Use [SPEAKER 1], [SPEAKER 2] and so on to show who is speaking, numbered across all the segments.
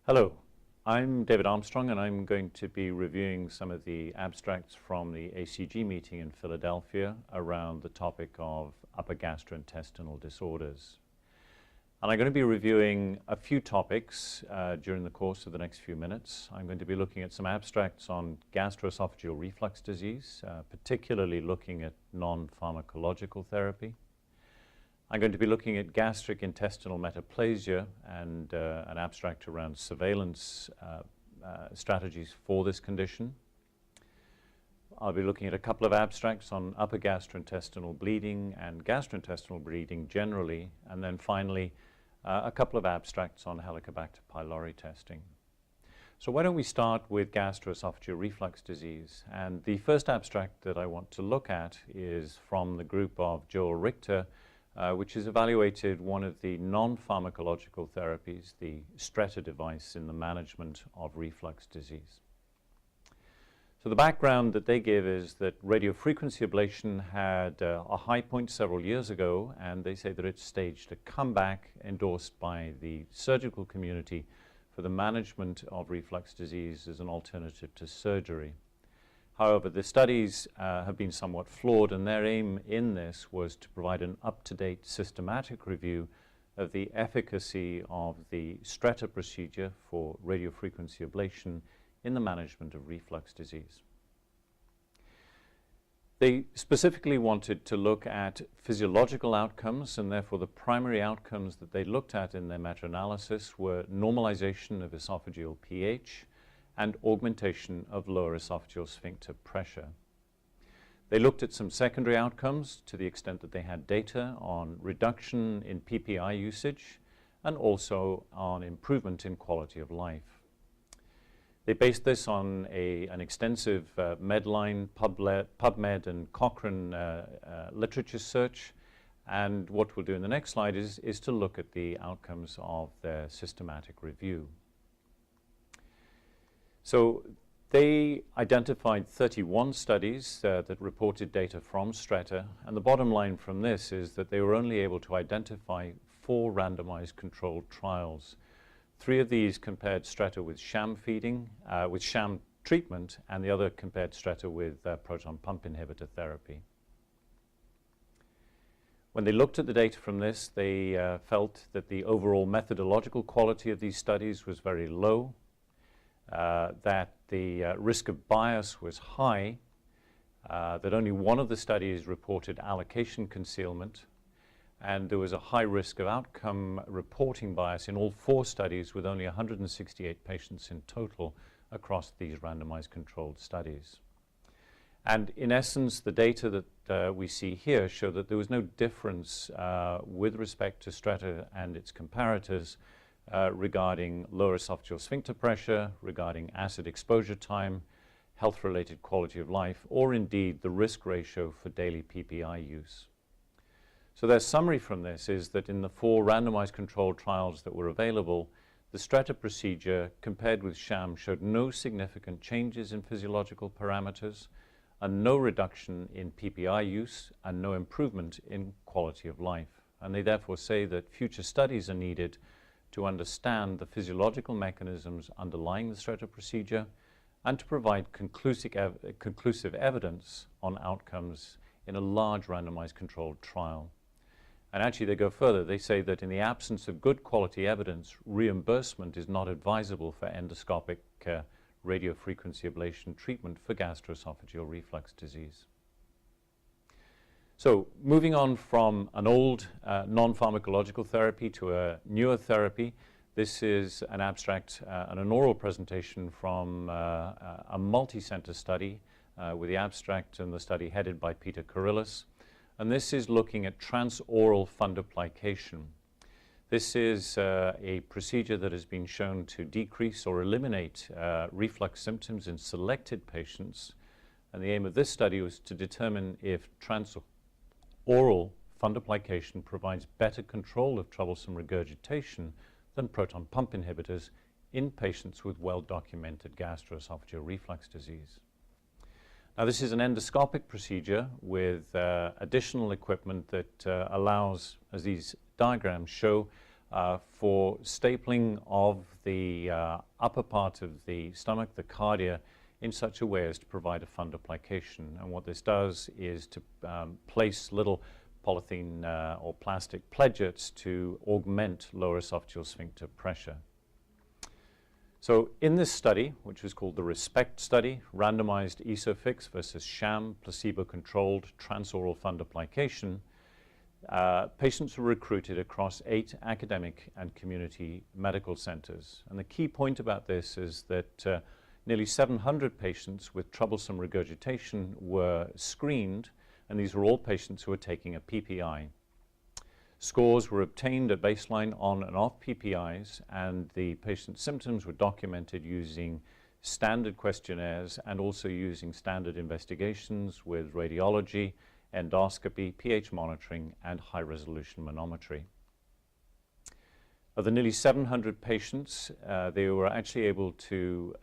[SPEAKER 1] Hello, I'm David Armstrong, and I'm going to be reviewing some of the abstracts from the ACG meeting in Philadelphia around the topic of upper gastrointestinal disorders. And I'm going to be reviewing a few topics during the course of the next few minutes. I'm going to be looking at some abstracts on gastroesophageal reflux disease, particularly looking at non-pharmacological therapy. I'm going to be looking at gastric intestinal metaplasia and an abstract around surveillance strategies for this condition. I'll be looking at a couple of abstracts on upper gastrointestinal bleeding and gastrointestinal bleeding generally, and then finally a couple of abstracts on Helicobacter pylori testing. So why don't we start with gastroesophageal reflux disease? And the first abstract that I want to look at is from the group of Joel Richter, which has evaluated one of the non-pharmacological therapies, the Stretta device, in the management of reflux disease. So the background that they give is that radiofrequency ablation had a high point several years ago, and they say that it's staged a comeback endorsed by the surgical community for the management of reflux disease as an alternative to surgery. However, the studies have been somewhat flawed, and their aim in this was to provide an up-to-date systematic review of the efficacy of the Stretta procedure for radiofrequency ablation in the management of reflux disease. They specifically wanted to look at physiological outcomes, and therefore the primary outcomes that they looked at in their meta-analysis were normalization of esophageal pH and augmentation of lower esophageal sphincter pressure. They looked at some secondary outcomes to the extent that they had data on reduction in PPI usage and also on improvement in quality of life. They based this on an extensive Medline, PubMed, and Cochrane literature search. And what we'll do in the next slide is to look at the outcomes of their systematic review. So they identified 31 studies that reported data from Stretta, and the bottom line from this is that they were only able to identify 4 randomized controlled trials. 3 of these compared Stretta with sham feeding, with sham treatment, and the other compared Stretta with proton pump inhibitor therapy. When they looked at the data from this, they felt that the overall methodological quality of these studies was very low, that the risk of bias was high, that only one of the studies reported allocation concealment, and there was a high risk of outcome reporting bias in all 4 studies, with only 168 patients in total across these randomized controlled studies. And in essence, the data that we see here show that there was no difference with respect to Stretta and its comparators regarding lower esophageal sphincter pressure, regarding acid exposure time, health-related quality of life, or indeed the risk ratio for daily PPI use. So their summary from this is that in the 4 randomized controlled trials that were available, the Stretta procedure compared with sham showed no significant changes in physiological parameters and no reduction in PPI use and no improvement in quality of life. And they therefore say that future studies are needed to understand the physiological mechanisms underlying the Stretta procedure and to provide conclusive evidence on outcomes in a large randomized controlled trial. And actually they go further. They say that in the absence of good quality evidence, reimbursement is not advisable for endoscopic radiofrequency ablation treatment for gastroesophageal reflux disease. So moving on from an old non-pharmacological therapy to a newer therapy, this is an abstract and an oral presentation from a multi-center study with the abstract and the study headed by Peter Karillis. And this is looking at transoral fundoplication. This is a procedure that has been shown to decrease or eliminate reflux symptoms in selected patients. And the aim of this study was to determine if transoral fundoplication provides better control of troublesome regurgitation than proton pump inhibitors in patients with well-documented gastroesophageal reflux disease. Now, this is an endoscopic procedure with additional equipment that allows, as these diagrams show, for stapling of the upper part of the stomach, the cardia, in such a way as to provide a fundoplication. And what this does is to place little polythene or plastic pledgets to augment lower esophageal sphincter pressure. So in this study, which was called the RESPECT study, randomized ESOFIX versus sham placebo-controlled transoral fundoplication, patients were recruited across 8 academic and community medical centers. And the key point about this is that nearly 700 patients with troublesome regurgitation were screened, and these were all patients who were taking a PPI. Scores were obtained at baseline on and off PPIs, and the patient's symptoms were documented using standard questionnaires and also using standard investigations with radiology, endoscopy, pH monitoring, and high-resolution manometry. Of the nearly 700 patients, they were actually able to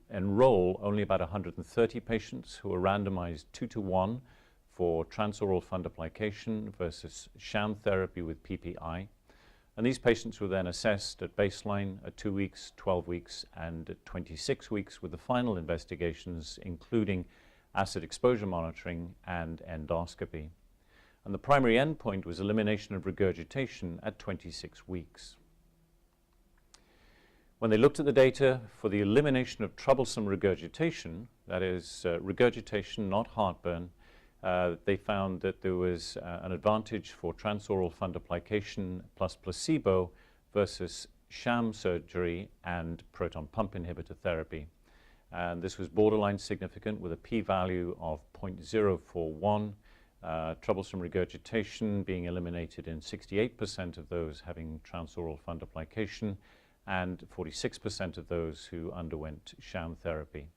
[SPEAKER 1] enroll only about 130 patients who were randomized 2-to-1 for transoral fundoplication versus sham therapy with PPI. And these patients were then assessed at baseline at 2 weeks, 12 weeks, and at 26 weeks with the final investigations, including acid exposure monitoring and endoscopy. And the primary endpoint was elimination of regurgitation at 26 weeks. When they looked at the data for the elimination of troublesome regurgitation, that is regurgitation, not heartburn, they found that there was an advantage for transoral fundoplication plus placebo versus sham surgery and proton pump inhibitor therapy. And this was borderline significant with a p-value of 0.041, troublesome regurgitation being eliminated in 68% of those having transoral fundoplication and 46% of those who underwent sham therapy.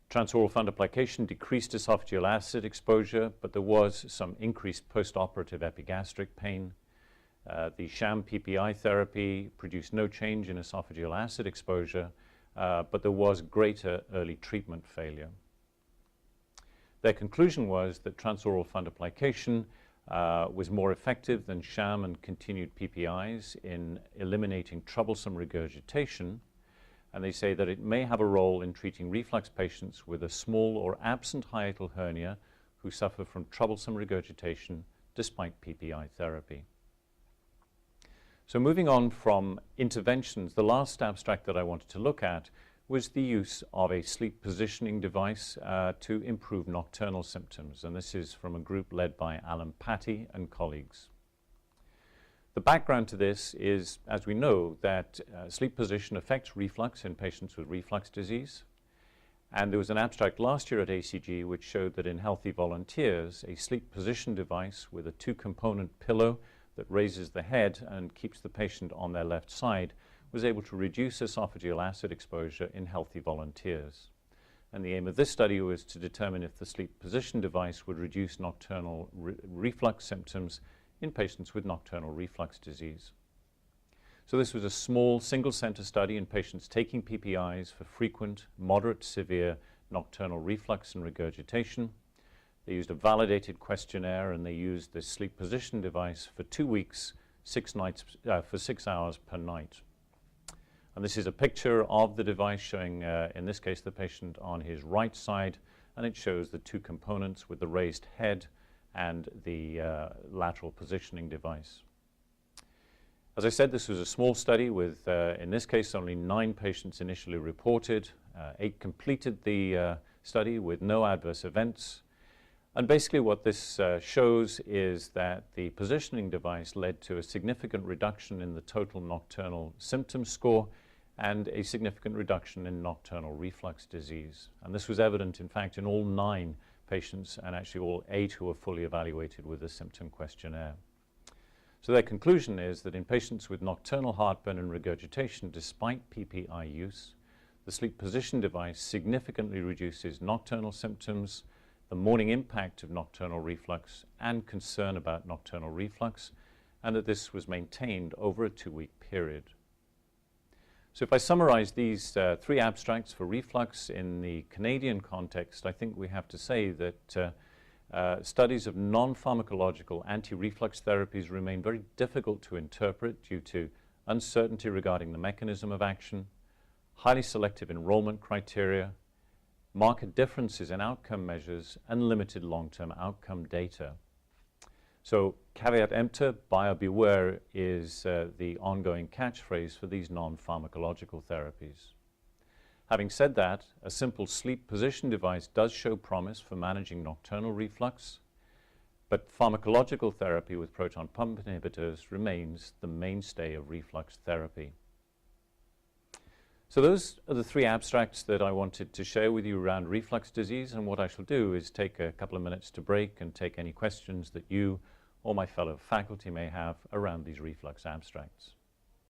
[SPEAKER 1] Transoral fundoplication decreased esophageal acid exposure, but there was some increased post-operative epigastric pain. The sham PPI therapy produced no change in esophageal acid exposure, but there was greater early treatment failure. Their conclusion was that transoral fundoplication was more effective than sham and continued PPIs in eliminating troublesome regurgitation, and they say that it may have a role in treating reflux patients with a small or absent hiatal hernia who suffer from troublesome regurgitation despite PPI therapy. So moving on from interventions, the last abstract that I wanted to look at was the use of a sleep positioning device to improve nocturnal symptoms. And this is from a group led by Alan Patty and colleagues. The background to this is, as we know, that sleep position affects reflux in patients with reflux disease. And there was an abstract last year at ACG which showed that in healthy volunteers, a sleep position device with a 2-component pillow that raises the head and keeps the patient on their left side was able to reduce esophageal acid exposure in healthy volunteers. And the aim of this study was to determine if the sleep position device would reduce nocturnal reflux symptoms in patients with nocturnal reflux disease. So this was a small single-center study in patients taking PPIs for frequent, moderate, severe nocturnal reflux and regurgitation. They used a validated questionnaire, and they used the sleep position device for 2 weeks, 6 nights, for 6 hours per night. And this is a picture of the device showing, in this case, the patient on his right side, and it shows the 2 components with the raised head and the lateral positioning device. As I said, this was a small study with, in this case, only 9 patients initially reported. 8 completed the study with no adverse events. And basically what this shows is that the positioning device led to a significant reduction in the total nocturnal symptom score and a significant reduction in nocturnal reflux disease. And this was evident, in fact, in all 9 patients and actually all 8 who were fully evaluated with the symptom questionnaire. So their conclusion is that in patients with nocturnal heartburn and regurgitation despite PPI use, the sleep position device significantly reduces nocturnal symptoms, the morning impact of nocturnal reflux, and concern about nocturnal reflux, and that this was maintained over a 2-week period. So if I summarize these 3 abstracts for reflux in the Canadian context, I think we have to say that Studies of non-pharmacological anti-reflux therapies remain very difficult to interpret due to uncertainty regarding the mechanism of action, highly selective enrollment criteria, marked differences in outcome measures, and limited long-term outcome data. So caveat emptor, buyer beware is the ongoing catchphrase for these non-pharmacological therapies. Having said that, a simple sleep position device does show promise for managing nocturnal reflux, but pharmacological therapy with proton pump inhibitors remains the mainstay of reflux therapy. So those are the three abstracts that I wanted to share with you around reflux disease, and what I shall do is take a couple of minutes to break and take any questions that you or my fellow faculty may have around these reflux abstracts.